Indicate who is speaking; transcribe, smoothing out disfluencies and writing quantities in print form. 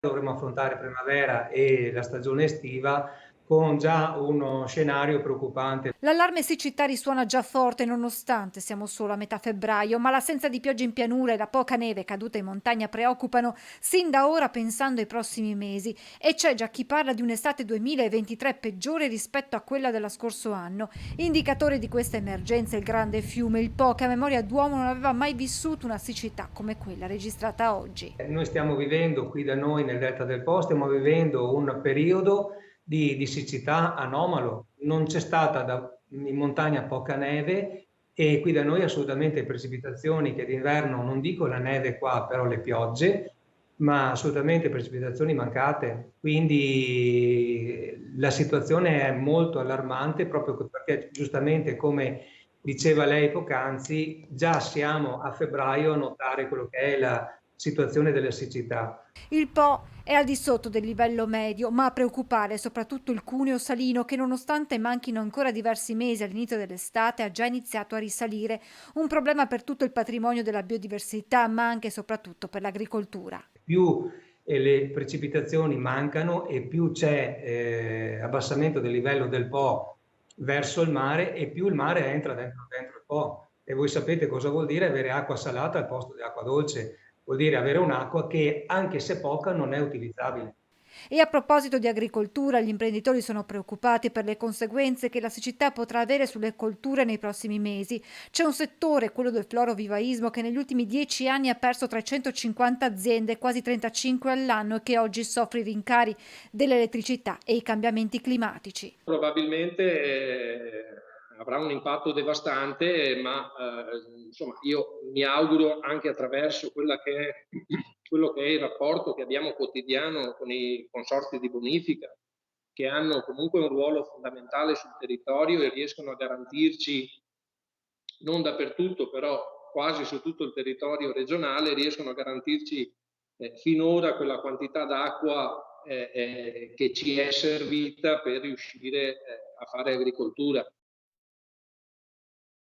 Speaker 1: dovremo affrontare primavera e la stagione estiva con già uno scenario preoccupante.
Speaker 2: L'allarme siccità risuona già forte nonostante siamo solo a metà febbraio, ma l'assenza di piogge in pianura e la poca neve caduta in montagna preoccupano sin da ora pensando ai prossimi mesi e c'è già chi parla di un'estate 2023 peggiore rispetto a quella dello scorso anno. Indicatore di questa emergenza è il grande fiume, il Po, che a memoria d'uomo non aveva mai vissuto una siccità come quella registrata oggi.
Speaker 1: Noi stiamo vivendo qui da noi nel Delta del Po, stiamo vivendo un periodo di siccità anomalo. Non c'è stata in montagna poca neve e qui da noi assolutamente precipitazioni che d'inverno, non dico la neve qua, però le piogge, ma assolutamente precipitazioni mancate. Quindi la situazione è molto allarmante proprio perché giustamente come diceva lei poc'anzi, già siamo a febbraio a notare quello che è la situazione della siccità.
Speaker 2: Il Po è al di sotto del livello medio, ma a preoccupare è soprattutto il cuneo salino che nonostante manchino ancora diversi mesi all'inizio dell'estate ha già iniziato a risalire, un problema per tutto il patrimonio della biodiversità, ma anche e soprattutto per l'agricoltura.
Speaker 1: Più le precipitazioni mancano e più c'è abbassamento del livello del Po verso il mare e più il mare entra dentro il Po. E voi sapete cosa vuol dire avere acqua salata al posto di acqua dolce, vuol dire avere un'acqua che anche se poca non è utilizzabile.
Speaker 2: E a proposito di agricoltura, gli imprenditori sono preoccupati per le conseguenze che la siccità potrà avere sulle colture nei prossimi mesi. C'è un settore, quello del florovivaismo, che negli ultimi 10 anni ha perso 350 aziende, quasi 35 all'anno, e che oggi soffre i rincari dell'elettricità e i cambiamenti climatici.
Speaker 3: Probabilmente avrà un impatto devastante, ma insomma io mi auguro anche attraverso quello che è il rapporto che abbiamo quotidiano con i consorzi di bonifica, che hanno comunque un ruolo fondamentale sul territorio e riescono a garantirci, non dappertutto, però quasi su tutto il territorio regionale, riescono a garantirci finora quella quantità d'acqua che ci è servita per riuscire a fare agricoltura.